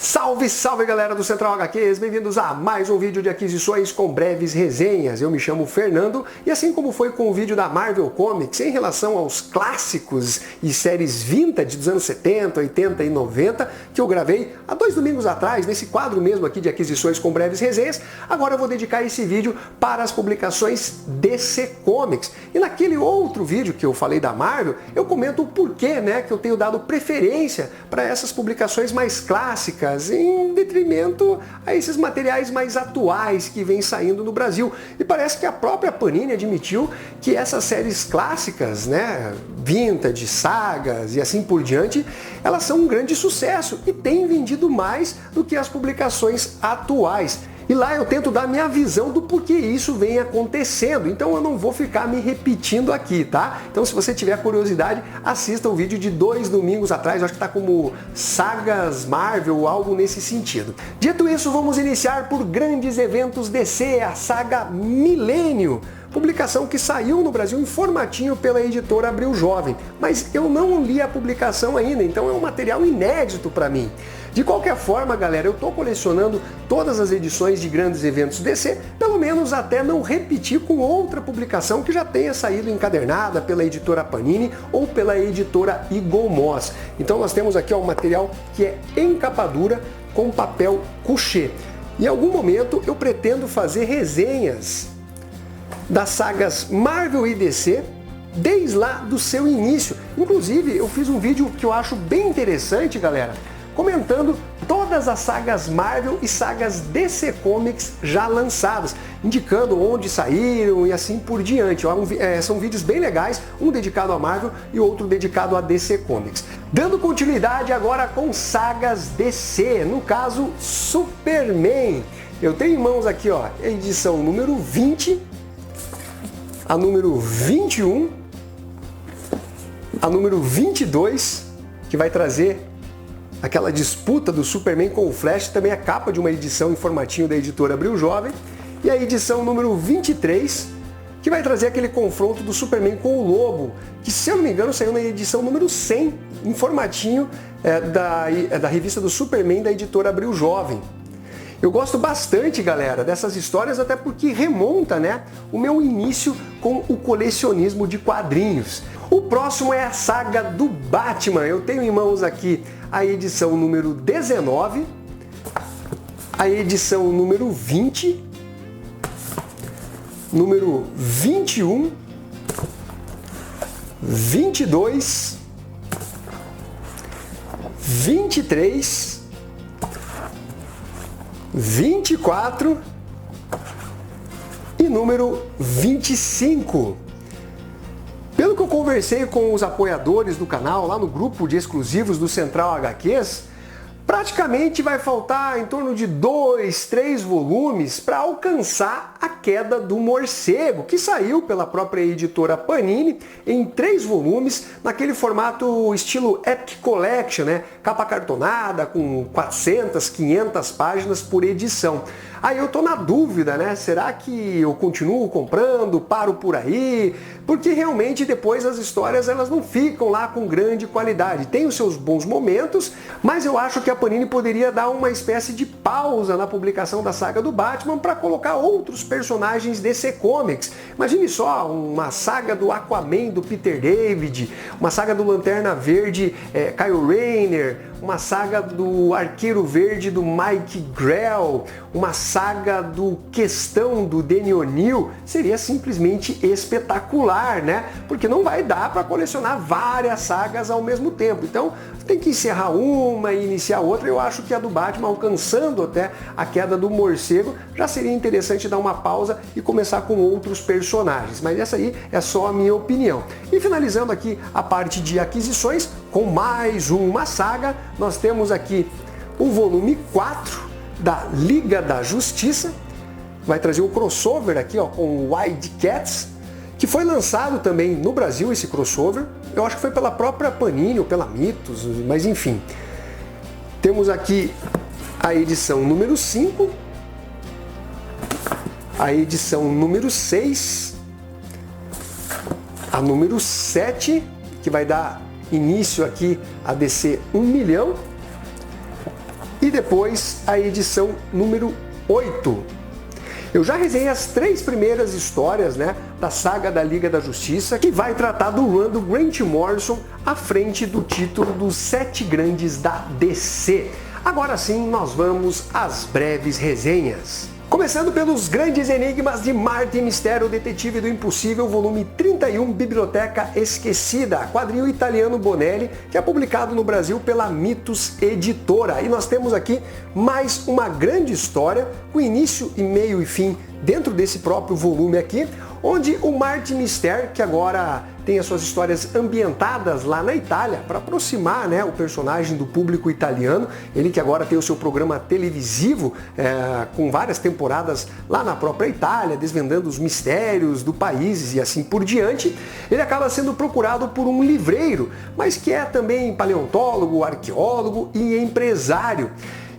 Salve, salve galera do Central HQs, bem-vindos a mais um vídeo de aquisições com breves resenhas. Eu me chamo Fernando e assim como foi com o vídeo da Marvel Comics em relação aos clássicos e séries vintage dos anos 70, 80 e 90 que eu gravei há 2 domingos atrás, nesse quadro mesmo aqui de aquisições com breves resenhas, agora eu vou dedicar esse vídeo para as publicações DC Comics. E naquele outro vídeo que eu falei da Marvel, eu comento o porquê, que eu tenho dado preferência para essas publicações mais clássicas em detrimento a esses materiais mais atuais que vêm saindo no Brasil. E parece que a própria Panini admitiu que essas séries clássicas, vintage, sagas e assim por diante, elas são um grande sucesso e têm vendido mais do que as publicações atuais. E lá eu tento dar minha visão do porquê isso vem acontecendo, então eu não vou ficar me repetindo aqui, tá? Então se você tiver curiosidade, assista o vídeo de 2 domingos atrás, eu acho que tá como Sagas Marvel ou algo nesse sentido. Dito isso, vamos iniciar por grandes eventos DC, a saga Milênio. Publicação que saiu no Brasil em formatinho pela editora Abril Jovem, mas eu não li a publicação ainda, então é um material inédito para mim. De qualquer forma, galera, eu estou colecionando todas as edições de grandes eventos DC, pelo menos até não repetir com outra publicação que já tenha saído encadernada pela editora Panini ou pela editora Eagle Moss. Então nós temos aqui um material que é encapadura com papel couché. Em algum momento eu pretendo fazer resenhas das sagas Marvel e DC desde lá do seu início. Inclusive eu fiz um vídeo que eu acho bem interessante, galera, comentando todas as sagas Marvel e sagas DC Comics já lançadas, indicando onde saíram e assim por diante. São vídeos bem legais, um dedicado a Marvel e outro dedicado a DC Comics. Dando continuidade agora com sagas DC, no caso Superman. Eu tenho em mãos aqui a edição número 20, a número 21, a número 22, que vai trazer aquela disputa do Superman com o Flash, também a capa de uma edição em formatinho da editora Abril Jovem, e a edição número 23, que vai trazer aquele confronto do Superman com o Lobo, que se eu não me engano saiu na edição número 100, em formatinho da revista do Superman da editora Abril Jovem. Eu gosto bastante, galera, dessas histórias, até porque remonta, o meu início com o colecionismo de quadrinhos. O próximo é a saga do Batman. Eu tenho em mãos aqui a edição número 19, a edição número 20, número 21, 22, 23, 24 e número 25. Pelo que eu conversei com os apoiadores do canal, lá no grupo de exclusivos do Central HQs, praticamente vai faltar em torno de 2, 3 volumes para alcançar a queda do morcego, que saiu pela própria editora Panini em 3 volumes, naquele formato estilo Epic Collection, capa cartonada, com 400, 500 páginas por edição. Aí eu tô na dúvida, será que eu continuo comprando, paro por aí? Porque realmente depois as histórias elas não ficam lá com grande qualidade. Tem os seus bons momentos, mas eu acho que a Panini poderia dar uma espécie de pausa na publicação da saga do Batman para colocar outros personagens DC Comics. Imagine só uma saga do Aquaman do Peter David, uma saga do Lanterna Verde Kyle Rayner, uma saga do Arqueiro Verde do Mike Grell, uma saga do Questão do Denny O'Neil. Seria simplesmente espetacular, porque não vai dar para colecionar várias sagas ao mesmo tempo. Então tem que encerrar uma e iniciar outra. Eu acho que a do Batman, alcançando até a queda do morcego, já seria interessante dar uma pausa e começar com outros personagens. Mas essa aí é só a minha opinião. E finalizando aqui a parte de aquisições, com mais uma saga, nós temos aqui o volume 4 da Liga da Justiça. Vai trazer o crossover aqui com Wildcats, que foi lançado também no Brasil esse crossover. Eu acho que foi pela própria Panini ou pela Mitos, mas enfim. Temos aqui a edição número 5, a edição número 6, a número 7, que vai dar início aqui a DC 1 milhão, e depois a edição número 8. Eu já resenhei as 3 primeiras histórias, né, da saga da Liga da Justiça, que vai tratar do run do Grant Morrison à frente do título dos 7 grandes da DC. Agora sim, nós vamos às breves resenhas. Começando pelos grandes enigmas de Martin Mysterio, Detetive do Impossível, volume 31, Biblioteca Esquecida, quadrinho italiano Bonelli, que é publicado no Brasil pela Mitos Editora. E nós temos aqui mais uma grande história, com início e meio e fim dentro desse próprio volume aqui, onde o Martin Mysterio, que agora tem as suas histórias ambientadas lá na Itália, para aproximar, né, o personagem do público italiano, ele que agora tem o seu programa televisivo com várias temporadas lá na própria Itália, desvendando os mistérios do país e assim por diante, ele acaba sendo procurado por um livreiro, mas que é também paleontólogo, arqueólogo e empresário.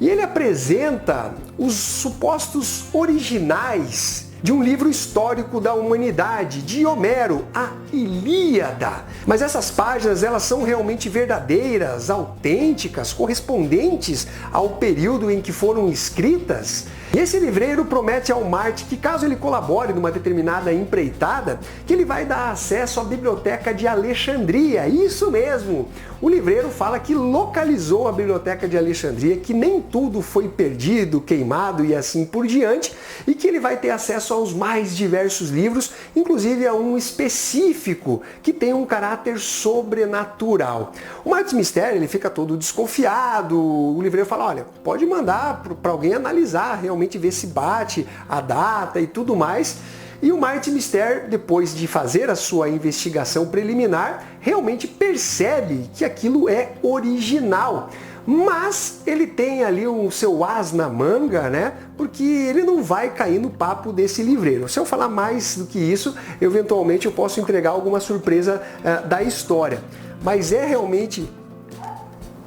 E ele apresenta os supostos originais de um livro histórico da humanidade, de Homero, a Ilíada. Mas essas páginas, elas são realmente verdadeiras, autênticas, correspondentes ao período em que foram escritas? E esse livreiro promete ao Martin que, caso ele colabore numa determinada empreitada, que ele vai dar acesso à Biblioteca de Alexandria. Isso mesmo! O livreiro fala que localizou a Biblioteca de Alexandria, que nem tudo foi perdido, queimado e assim por diante, e que ele vai ter acesso aos mais diversos livros, inclusive a um específico que tem um caráter sobrenatural. O Martin Mysterio, ele fica todo desconfiado, o livreiro fala, olha, pode mandar para alguém analisar, realmente ver se bate a data e tudo mais. E o Martin Mysterio, depois de fazer a sua investigação preliminar, realmente percebe que aquilo é original. Mas ele tem ali o seu as na manga, né? Porque ele não vai cair no papo desse livreiro. Se eu falar mais do que isso, eventualmente eu posso entregar alguma surpresa da história. Mas é realmente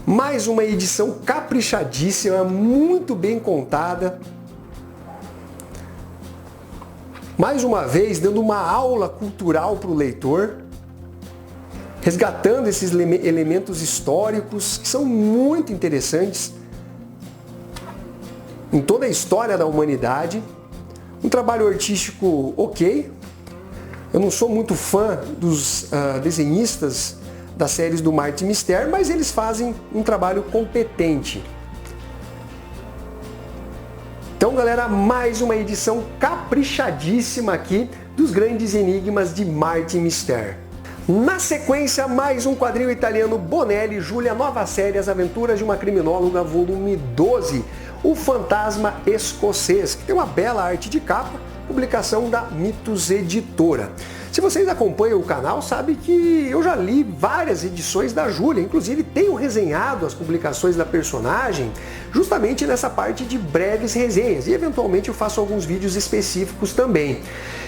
mais uma edição caprichadíssima, muito bem contada. Mais uma vez, dando uma aula cultural para o leitor, resgatando esses elementos históricos que são muito interessantes em toda a história da humanidade. Um trabalho artístico ok. Eu não sou muito fã dos desenhistas das séries do Martin Mysterio, mas eles fazem um trabalho competente. Então, galera, mais uma edição caprichadíssima aqui dos grandes enigmas de Martin Mysterio. Na sequência, mais um quadrinho italiano Bonelli, Júlia, nova série As Aventuras de uma Criminóloga, volume 12, O Fantasma Escocês, que tem uma bela arte de capa, publicação da Mitos Editora. Se vocês acompanham o canal, sabem que eu já li várias edições da Júlia, inclusive tenho resenhado as publicações da personagem justamente nessa parte de breves resenhas, e eventualmente eu faço alguns vídeos específicos também.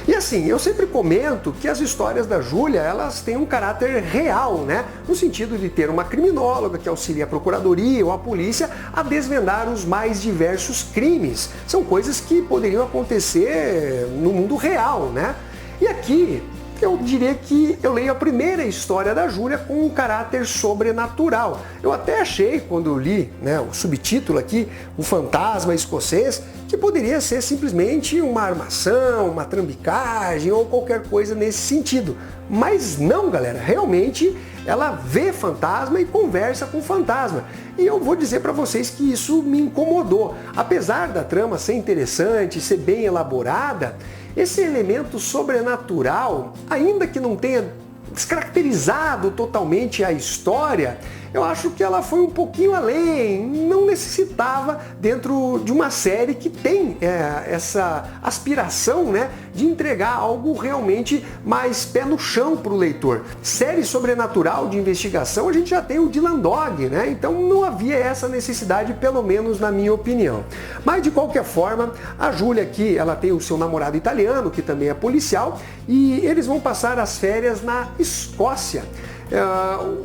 E assim, eu sempre comento que as histórias da Júlia, elas têm um caráter real, né? No sentido de ter uma criminóloga que auxilia a procuradoria ou a polícia a desvendar os mais diversos crimes. São coisas que poderiam acontecer no mundo real, né? E aqui, eu diria que eu leio a primeira história da Júlia com um caráter sobrenatural. Eu até achei, quando eu li, né, o subtítulo aqui, O Fantasma Escocês, que poderia ser simplesmente uma armação, uma trambicagem ou qualquer coisa nesse sentido. Mas não, galera, realmente ela vê fantasma e conversa com fantasma. E eu vou dizer para vocês que isso me incomodou. Apesar da trama ser interessante, ser bem elaborada, esse elemento sobrenatural, ainda que não tenha descaracterizado totalmente a história, eu acho que ela foi um pouquinho além, não necessitava dentro de uma série que tem essa aspiração, né, de entregar algo realmente mais pé no chão para o leitor. Série sobrenatural de investigação a gente já tem o Dylan Dog, né, então não havia essa necessidade, pelo menos na minha opinião. Mas de qualquer forma, a Júlia aqui, ela tem o seu namorado italiano, que também é policial, e eles vão passar as férias na Escócia.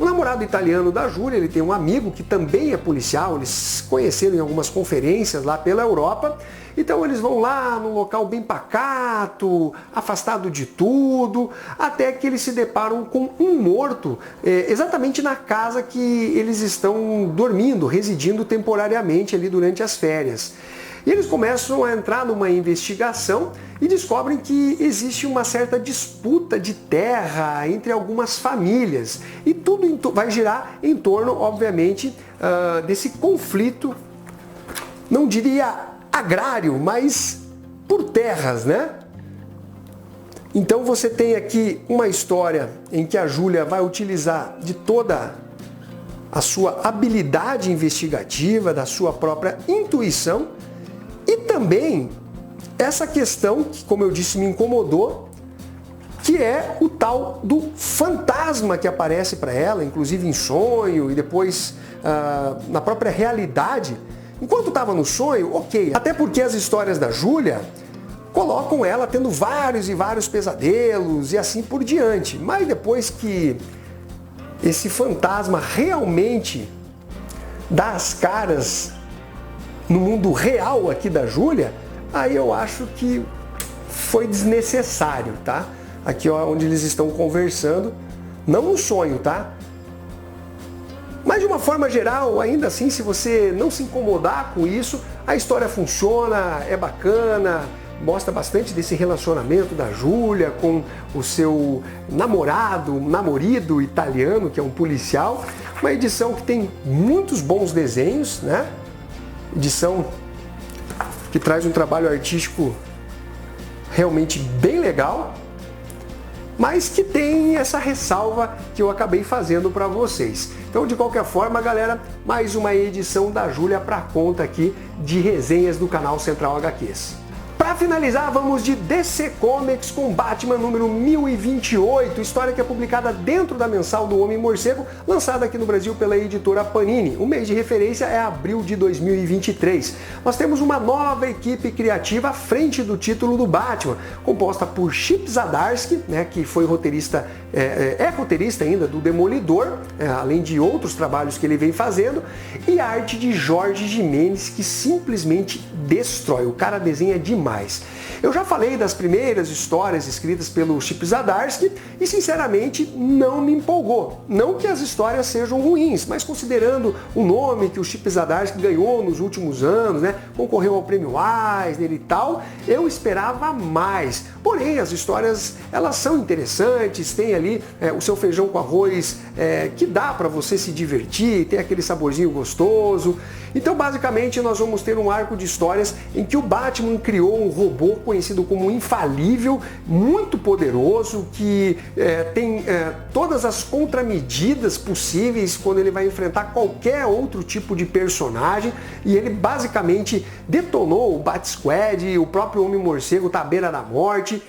O namorado italiano da Júlia, ele tem um amigo que também é policial, eles se conheceram em algumas conferências lá pela Europa, Então eles vão lá num local bem pacato, afastado de tudo, até que eles se deparam com um morto, exatamente na casa que eles estão dormindo, residindo temporariamente ali durante as férias. E eles começam a entrar numa investigação e descobrem que existe uma certa disputa de terra entre algumas famílias. E tudo vai girar em torno, obviamente, desse conflito, não diria agrário, mas por terras, né? Então você tem aqui uma história em que a Júlia vai utilizar de toda a sua habilidade investigativa, da sua própria intuição, e também essa questão que, como eu disse, me incomodou, que é o tal do fantasma que aparece para ela, inclusive em sonho e depois na própria realidade. Enquanto estava no sonho, ok, até porque as histórias da Júlia colocam ela tendo vários e vários pesadelos e assim por diante. Mas depois que esse fantasma realmente dá as caras no mundo real aqui da Júlia, aí eu acho que foi desnecessário, tá? Aqui ó, onde eles estão conversando, não um sonho, tá? Mas de uma forma geral, ainda assim, se você não se incomodar com isso, a história funciona, é bacana, mostra bastante desse relacionamento da Júlia com o seu namorado italiano, que é um policial. Uma edição que tem muitos bons desenhos, né? Edição que traz um trabalho artístico realmente bem legal, mas que tem essa ressalva que eu acabei fazendo para vocês. Então, de qualquer forma, galera, mais uma edição da Júlia para conta aqui de resenhas do canal Central HQs. Para finalizar, vamos de DC Comics com Batman número 1028, história que é publicada dentro da mensal do Homem-Morcego, lançada aqui no Brasil pela editora Panini. O mês de referência é abril de 2023. Nós temos uma nova equipe criativa à frente do título do Batman, composta por Chip Zdarsky, né, que foi roteirista, é roteirista ainda do Demolidor, além de outros trabalhos que ele vem fazendo, e a arte de Jorge Jimenez, que simplesmente destrói. O cara desenha demais. Eu já falei das primeiras histórias escritas pelo Chip Zdarsky e sinceramente não me empolgou. Não que as histórias sejam ruins, mas considerando o nome que o Chip Zdarsky ganhou nos últimos anos, né, concorreu ao prêmio Eisner e tal, eu esperava mais. Porém, as histórias elas são interessantes, tem ali o seu feijão com arroz que dá para você se divertir, tem aquele saborzinho gostoso. Então, basicamente, nós vamos ter um arco de histórias em que o Batman criou um robô conhecido como Infalível, muito poderoso, que tem todas as contramedidas possíveis quando ele vai enfrentar qualquer outro tipo de personagem, e ele basicamente detonou o Bat-Squad, o próprio Homem-Morcego está à beira da morte.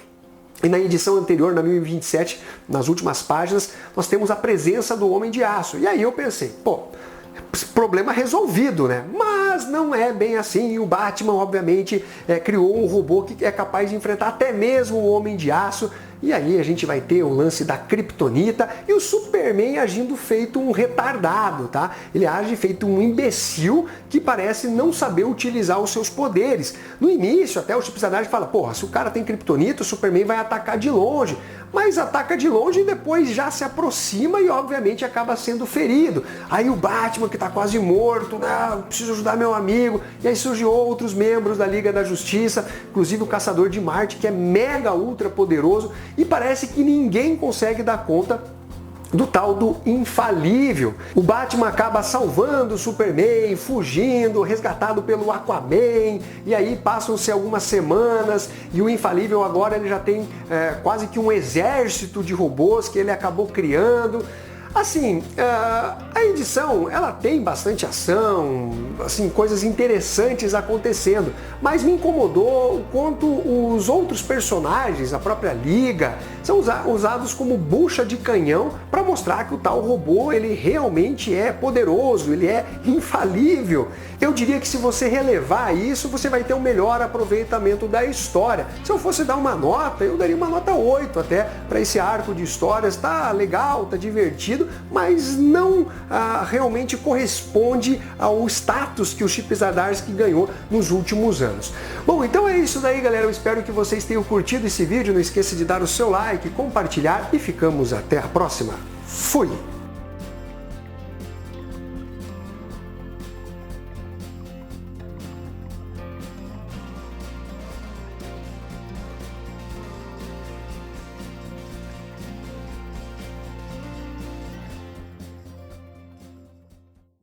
E na edição anterior, na 1027, nas últimas páginas, nós temos a presença do Homem de Aço. E aí eu pensei, pô, problema resolvido, né? Mas não é bem assim. E o Batman, obviamente, criou um robô que é capaz de enfrentar até mesmo o Homem de Aço. E aí a gente vai ter o lance da Kryptonita e o Superman agindo feito um retardado, tá? Ele age feito um imbecil que parece não saber utilizar os seus poderes. No início, até o Chip Zdarsky fala, porra, se o cara tem Kryptonita, o Superman vai atacar de longe. Mas ataca de longe e depois já se aproxima e obviamente acaba sendo ferido. Aí o Batman, que está quase morto, preciso ajudar meu amigo. E aí surgem outros membros da Liga da Justiça, inclusive o Caçador de Marte, que é mega ultra poderoso, e parece que ninguém consegue dar conta do tal do Infalível. O Batman acaba salvando o Superman, fugindo, resgatado pelo Aquaman, e aí passam-se algumas semanas e o Infalível agora ele já tem quase que um exército de robôs que ele acabou criando. Assim, a edição, ela tem bastante ação, assim, coisas interessantes acontecendo, mas me incomodou o quanto os outros personagens, a própria Liga, são usados como bucha de canhão para mostrar que o tal robô, ele realmente é poderoso, ele é infalível. Eu diria que se você relevar isso, você vai ter um melhor aproveitamento da história. Se eu fosse dar uma nota, eu daria uma nota 8 até para esse arco de histórias. Tá legal, tá divertido, sentido, mas não realmente corresponde ao status que o Chip Zdarsky ganhou nos últimos anos. Bom, então é isso daí, galera. Eu espero que vocês tenham curtido esse vídeo. Não esqueça de dar o seu like, compartilhar e ficamos até a próxima. Fui!